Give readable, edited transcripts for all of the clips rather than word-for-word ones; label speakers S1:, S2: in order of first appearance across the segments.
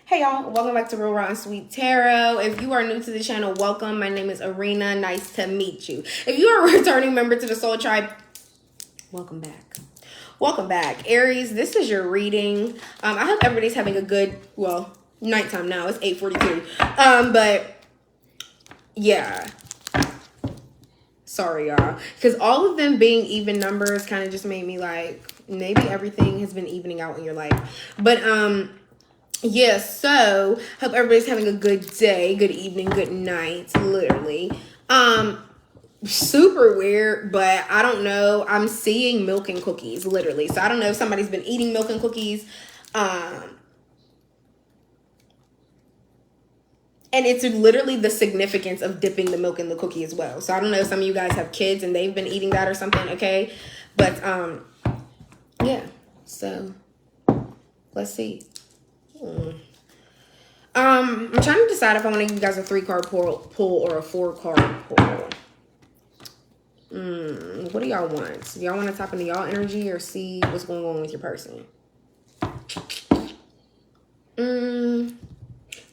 S1: Hey y'all, welcome back to Real Raw and Sweet Tarot. If you are new to the channel, welcome. My name is Arena. Nice to meet you. If you are a returning member to the Soul Tribe, welcome back. Welcome back. Aries, this is your reading. I hope everybody's having a good, well, nighttime now. It's 8:42. But yeah. Sorry, y'all. Because all of them being even numbers kind of just made me like, maybe everything has been evening out in your life. But, yeah, so hope everybody's having a good day, good evening, good night, literally. Super weird, but I don't know. I'm seeing milk and cookies, literally. So I don't know if somebody's been eating milk and cookies. And it's literally the significance of dipping the milk in the cookie as well. So I don't know if some of you guys have kids and they've been eating that or something, okay? But, yeah. So, let's see. I'm trying to decide if I want to give you guys a 3-card pull or a 4-card pull. What do y'all want? Do y'all want to tap into y'all energy or see what's going on with your person?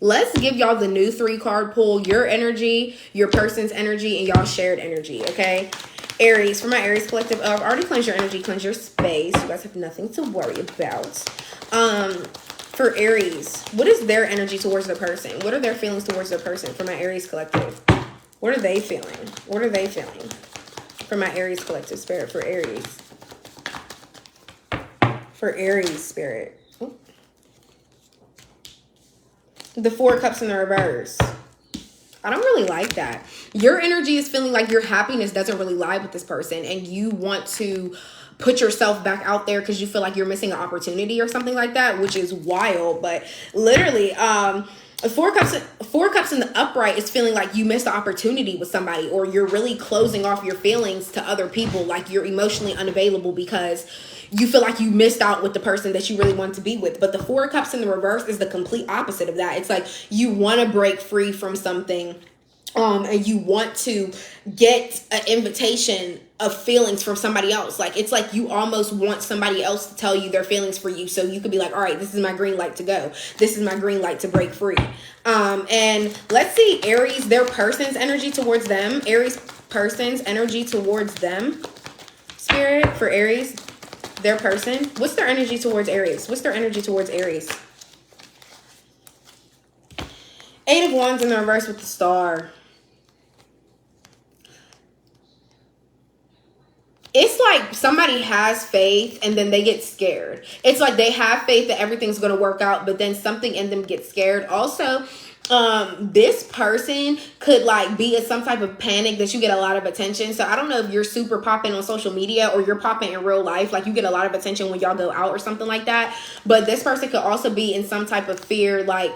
S1: Let's give y'all the new 3-card pull. Your energy, your person's energy, and y'all shared energy, okay? Aries, for my Aries collective, I've already cleansed your energy, cleanse your space. You guys have nothing to worry about. For Aries, what is their energy towards the person? What are their feelings towards the person for my Aries collective? What are they feeling? What are they feeling for my Aries collective spirit? For Aries. For Aries spirit. Ooh. The 4 cups in the reverse. I don't really like that. Your energy is feeling like your happiness doesn't really lie with this person and you want to put yourself back out there because you feel like you're missing an opportunity or something like that, which is wild. But literally, 4 cups in the upright is feeling like you missed the opportunity with somebody, or you're really closing off your feelings to other people, like you're emotionally unavailable because you feel like you missed out with the person that you really want to be with. But the 4 cups in the reverse is the complete opposite of that. It's like you want to break free from something, and you want to get an invitation of feelings from somebody else. Like, it's like you almost want somebody else to tell you their feelings for you. So you could be like, all right, this is my green light to go. This is my green light to break free. And let's see, Aries, their person's energy towards them. Aries person's energy towards them. Spirit for Aries, their person. What's their energy towards Aries? What's their energy towards Aries? 8 of Wands in the reverse with the Star. It's like somebody has faith and then they get scared. It's like they have faith that everything's going to work out, but then something in them gets scared. Also, this person could like be in some type of panic that you get a lot of attention. So I don't know if you're super popping on social media or you're popping in real life, like you get a lot of attention when y'all go out or something like that. But this person could also be in some type of fear, like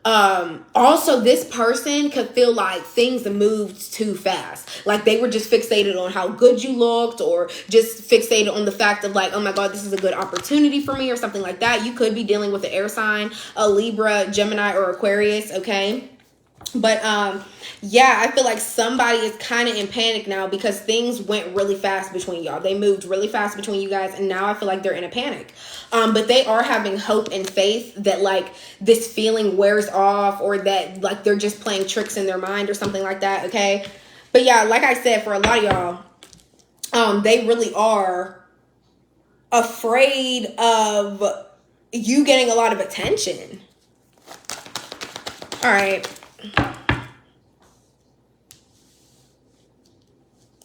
S1: also this person could feel like things moved too fast, like they were just fixated on how good you looked, or just fixated on the fact of like, oh my god, this is a good opportunity for me, or something like that. You could be dealing with an air sign, a Libra, Gemini, or Aquarius, okay? But yeah, I feel like somebody is kind of in panic now because things went really fast between y'all. They moved really fast between you guys, and now I feel like they're in a panic. But they are having hope and faith that like this feeling wears off, or that like they're just playing tricks in their mind or something like that, okay? But yeah, like I said, for a lot of y'all, they really are afraid of you getting a lot of attention. All right.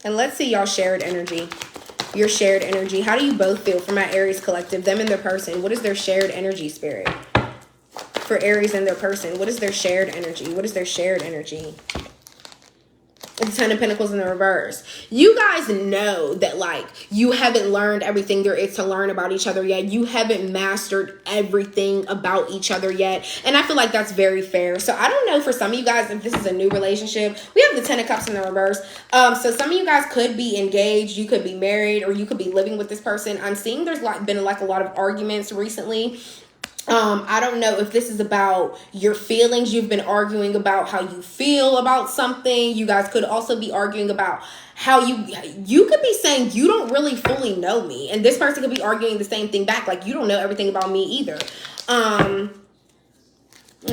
S1: And let's see y'all shared energy. Your shared energy. How do you both feel for my Aries collective? Them and their person. What is their shared energy, spirit? For Aries and their person. What is their shared energy? What is their shared energy? The 10 of Pentacles in the reverse. You guys know that like you haven't learned everything there is to learn about each other yet. You haven't mastered everything about each other yet. And I feel like that's very fair. So I don't know for some of you guys if this is a new relationship. We have the 10 of Cups in the reverse. So some of you guys could be engaged. You could be married, or you could be living with this person. I'm seeing there's been like a lot of arguments recently. I don't know if this is about your feelings. You've been arguing about how you feel about something. You guys could also be arguing about how you could be saying you don't really fully know me, and this person could be arguing the same thing back, like you don't know everything about me either.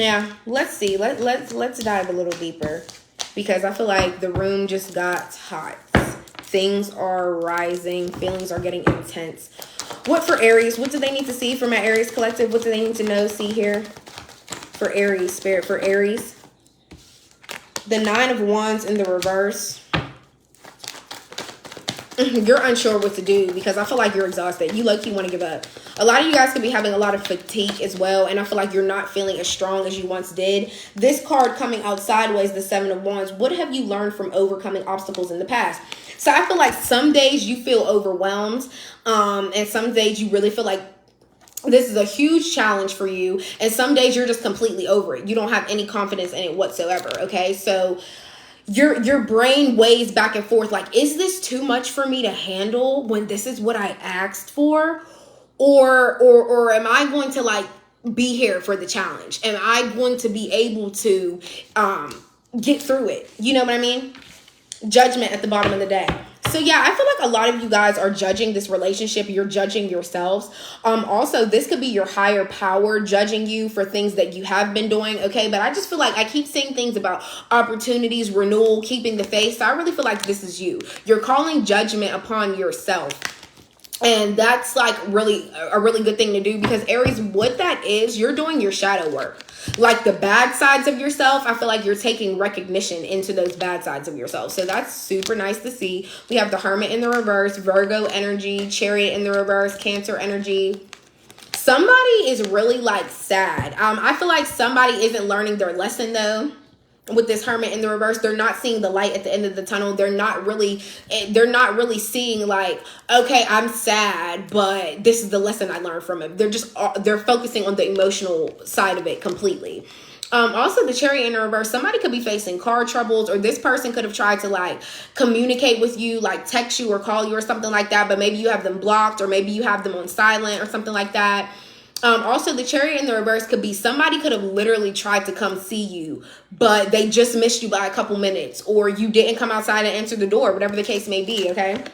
S1: Yeah, let's see. Let's dive a little deeper, because I feel like the room just got hot. Things are rising. Feelings are getting intense. What for Aries? What do they need to see for my Aries collective? What do they need to know, see here? For Aries, Spirit, for Aries. The 9 of Wands in the reverse. You're unsure what to do because I feel like you're exhausted. You low-key want to give up. A lot of you guys could be having a lot of fatigue as well, and I feel like you're not feeling as strong as you once did. This card coming out sideways, the 7 of Wands. What have you learned from overcoming obstacles in the past? So I feel like some days you feel overwhelmed, and some days you really feel like this is a huge challenge for you, and some days you're just completely over it. You don't have any confidence in it whatsoever, okay? So your brain weighs back and forth like, is this too much for me to handle when this is what I asked for? Or am I going to like be here for the challenge? Am I going to be able to get through it? You know what I mean? Judgment at the bottom of the deck. So yeah, I feel like a lot of you guys are judging this relationship. You're judging yourselves. Also, this could be your higher power judging you for things that you have been doing. Okay, but I just feel like I keep saying things about opportunities, renewal, keeping the faith. So I really feel like this is you. You're calling judgment upon yourself. And that's like really a really good thing to do, because Aries, what that is, you're doing your shadow work. Like the bad sides of yourself, I feel like you're taking recognition into those bad sides of yourself. So that's super nice to see. We have the Hermit in the reverse, Virgo energy, Chariot in the reverse, Cancer energy. Somebody is really like sad. I feel like somebody isn't learning their lesson though. With this Hermit in the reverse, they're not seeing the light at the end of the tunnel. They're not really seeing like, okay, I'm sad, but this is the lesson I learned from it. They're focusing on the emotional side of it completely. Also, the Chariot in the reverse, somebody could be facing car troubles, or this person could have tried to like communicate with you, like text you or call you or something like that, but maybe you have them blocked, or maybe you have them on silent or something like that. Also, the Chariot in the reverse could be somebody could have literally tried to come see you, but they just missed you by a couple minutes, or you didn't come outside and answer the door, whatever the case may be, okay?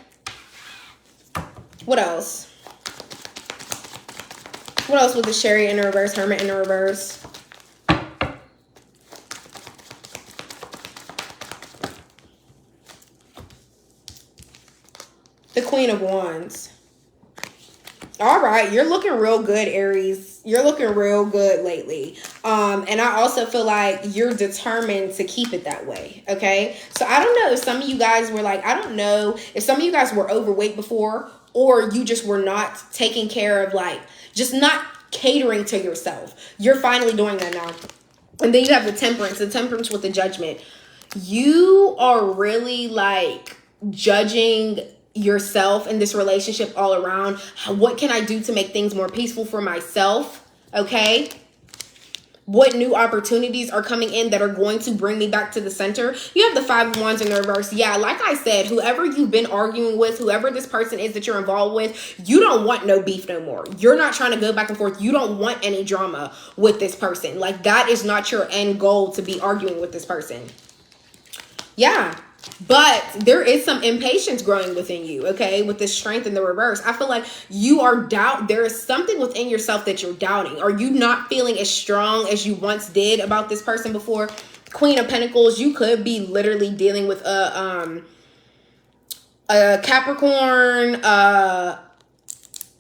S1: What else? What else with the Chariot in the reverse, Hermit in the reverse? The Queen of Wands. All right, you're looking real good, Aries. You're looking real good lately. And I also feel like you're determined to keep it that way, okay? So I don't know if some of you guys were like, I don't know if some of you guys were overweight before, or you just were not taking care of, like, just not catering to yourself. You're finally doing that now. And then you have the Temperance with the Judgment. You are really, like, judging yourself in this relationship all around. What can I do to make things more peaceful for myself? Okay. What new opportunities are coming in that are going to bring me back to the center? You have the 5 of Wands in the reverse. Yeah, like I said, whoever you've been arguing with, whoever this person is that you're involved with, you don't want no beef no more. You're not trying to go back and forth. You don't want any drama with this person. Like, that is not your end goal, to be arguing with this person. Yeah. But there is some impatience growing within you, okay? With this Strength in the reverse. I feel like you are there is something within yourself that you're doubting. Are you not feeling as strong as you once did about this person before? Queen of Pentacles, you could be literally dealing with a Capricorn,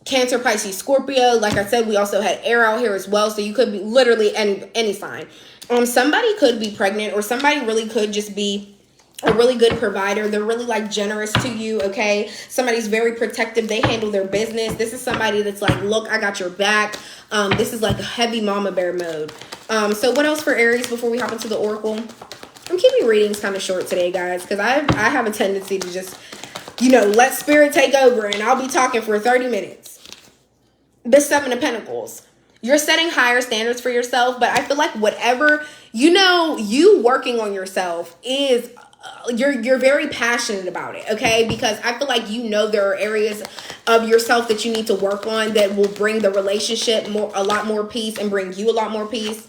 S1: Cancer, Pisces, Scorpio. Like I said, we also had air out here as well. So you could be literally any sign. Somebody could be pregnant, or somebody really could just be a really good provider. They're really like generous to you, okay? Somebody's very protective. They handle their business. This is somebody that's like, look, I got your back. This is like a heavy mama bear mode. So what else for Aries before we hop into the Oracle? I'm keeping readings kind of short today, guys, because I have a tendency to just, you know, let spirit take over, and I'll be talking for 30 minutes. The 7 of Pentacles. You're setting higher standards for yourself, but I feel like whatever, you know, you working on yourself is you're very passionate about it, okay? Because I feel like, you know, there are areas of yourself that you need to work on that will bring the relationship a lot more peace and bring you a lot more peace.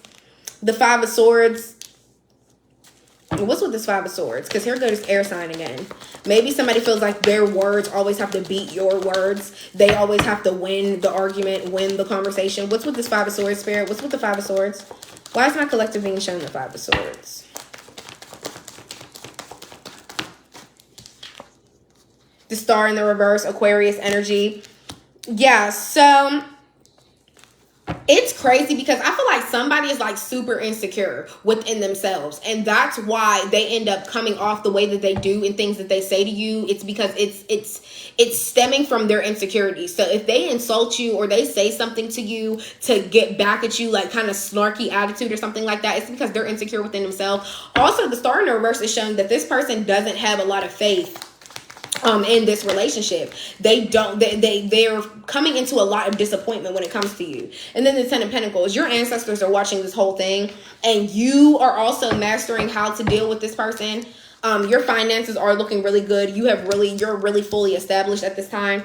S1: The 5 of Swords. What's with this 5 of Swords? Because here goes air sign again. Maybe somebody feels like their words always have to beat your words. They always have to win the argument, win the conversation. What's with this 5 of Swords, Spirit? What's with the 5 of Swords? Why is my collective being shown the Five of Swords? The Star in the reverse, Aquarius energy. Yeah, so it's crazy because I feel like somebody is like super insecure within themselves, and that's why they end up coming off the way that they do and things that they say to you. It's because it's stemming from their insecurities. So if they insult you or they say something to you to get back at you, like kind of snarky attitude or something like that, it's because they're insecure within themselves. Also, the Star in the reverse is showing that this person doesn't have a lot of faith in this relationship. They're coming into a lot of disappointment when it comes to you. And then the Ten of Pentacles, your ancestors are watching this whole thing, and you are also mastering how to deal with this person. Your finances are looking really good. You're really fully established at this time.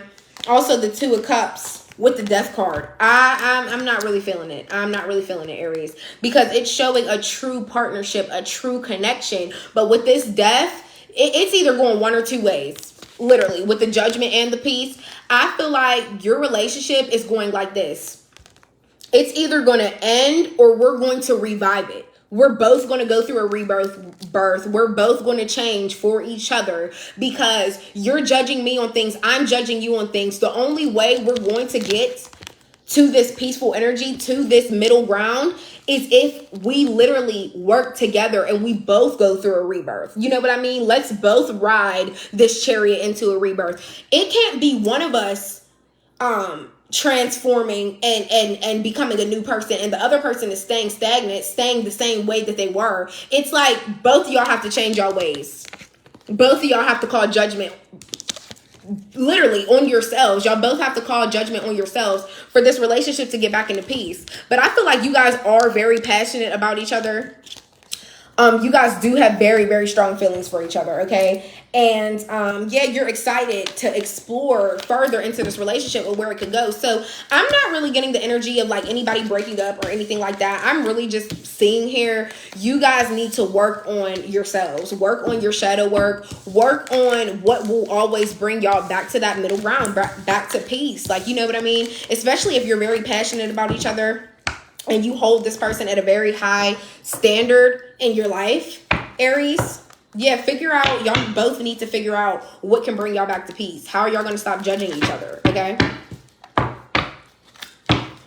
S1: Also, the Two of Cups with the Death card. I'm not really feeling it. I'm not really feeling it, Aries, because it's showing a true partnership, a true connection. But with this Death, it's either going one or two ways. Literally, with the Judgment and the Peace, I feel like your relationship is going like this. It's either going to end or we're going to revive it. We're both going to go through a rebirth. We're both going to change for each other because you're judging me on things. I'm judging you on things. The only way we're going to get to this peaceful energy, to this middle ground, is if we literally work together and we both go through a rebirth. You know what I mean? Let's both ride this chariot into a rebirth. It can't be one of us transforming and becoming a new person and the other person is staying stagnant, staying the same way that they were. It's like both of y'all have to change y'all ways. Both of y'all have to call judgment literally on yourselves. Y'all both have to call judgment on yourselves for this relationship to get back into peace. But I feel like you guys are very passionate about each other. You guys do have very, very strong feelings for each other, okay? And yeah, you're excited to explore further into this relationship or where it could go. So I'm not really getting the energy of like anybody breaking up or anything like that. I'm really just seeing here, you guys need to work on yourselves, work on your shadow work on what will always bring y'all back to that middle ground, back to peace. Like, you know what I mean? Especially if you're very passionate about each other and you hold this person at a very high standard in your life, Aries. Yeah, figure out, y'all both need to figure out what can bring y'all back to peace. How are y'all going to stop judging each other, okay?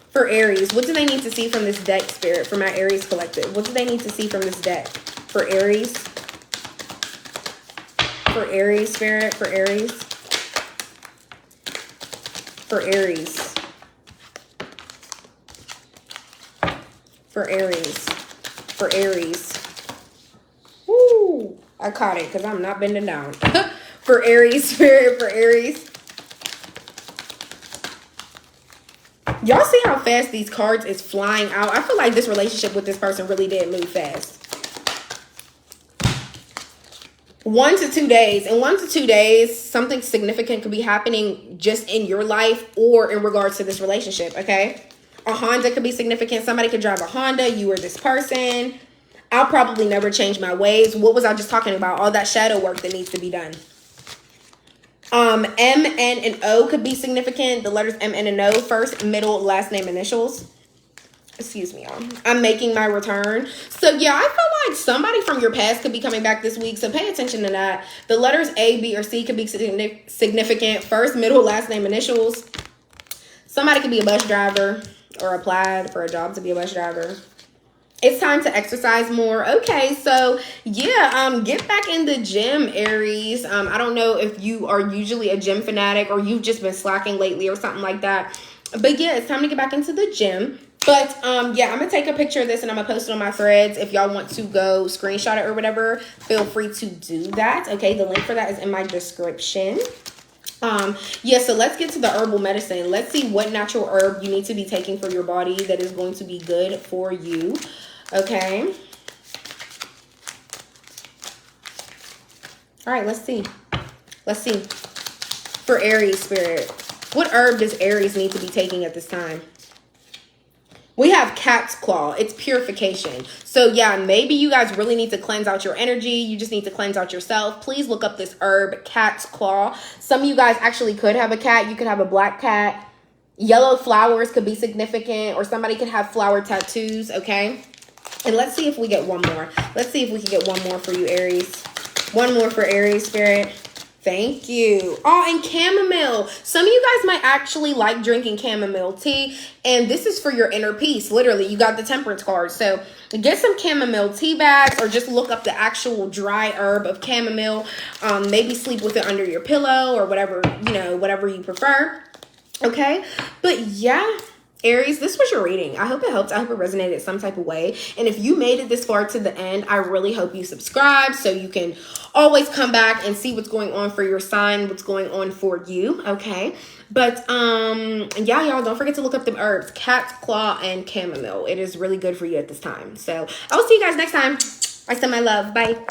S1: For Aries, what do they need to see from this deck, Spirit, for my Aries collective? What do they need to see from this deck? For Aries. For Aries, Spirit, for Aries. For Aries. For Aries. For Aries. Woo! I caught it because I'm not bending down. For Aries, Spirit, for Aries. Y'all see how fast these cards is flying out? I feel like this relationship with this person really did move fast. 1 to 2 days. In 1 to 2 days, something significant could be happening just in your life or in regards to this relationship, okay? A Honda could be significant. Somebody could drive a Honda. You or this person. I'll probably never change my ways. What was I just talking about? All that shadow work that needs to be done. M, N, and O could be significant. The letters M, N, and O. First, middle, last name, initials. Excuse me, y'all. I'm making my return. So, yeah, I feel like somebody from your past could be coming back this week. So, pay attention to that. The letters A, B, or C could be significant. First, middle, last name, initials. Somebody could be a bus driver or applied for a job to be a bus driver. It's time to exercise more. Okay, so yeah, get back in the gym, Aries. I don't know if you are usually a gym fanatic or you've just been slacking lately or something like that. But yeah, it's time to get back into the gym. But yeah, I'm gonna take a picture of this and I'm gonna post it on my threads. If y'all want to go screenshot it or whatever, feel free to do that. Okay, the link for that is in my description. Yeah, so let's get to the herbal medicine. Let's see what natural herb you need to be taking for your body that is going to be good for you. Okay. All right, let's see. Let's see. For Aries, Spirit, what herb does Aries need to be taking at this time? We have cat's claw. It's purification. So yeah, maybe you guys really need to cleanse out your energy. You just need to cleanse out yourself. Please look up this herb, cat's claw. Some of you guys actually could have a cat. You could have a black cat. Yellow flowers could be significant, or somebody could have flower tattoos, okay? And let's see if we get one more. Let's see if we can get one more for you, Aries. One more for Aries, Spirit. Thank you. Oh, and chamomile. Some of you guys might actually like drinking chamomile tea. And this is for your inner peace. Literally, you got the temperance card. So get some chamomile tea bags or just look up the actual dry herb of chamomile. Maybe sleep with it under your pillow or whatever, you know, whatever you prefer. Okay. But yeah. Aries, this was your reading. I hope it helped. I hope it resonated some type of way. And if you made it this far to the end, I really hope you subscribe so you can always come back and see what's going on for your sign, what's going on for you. Okay. But yeah, y'all, don't forget to look up them herbs, cat's claw and chamomile. It is really good for you at this time. So I will see you guys next time. I send my love. Bye.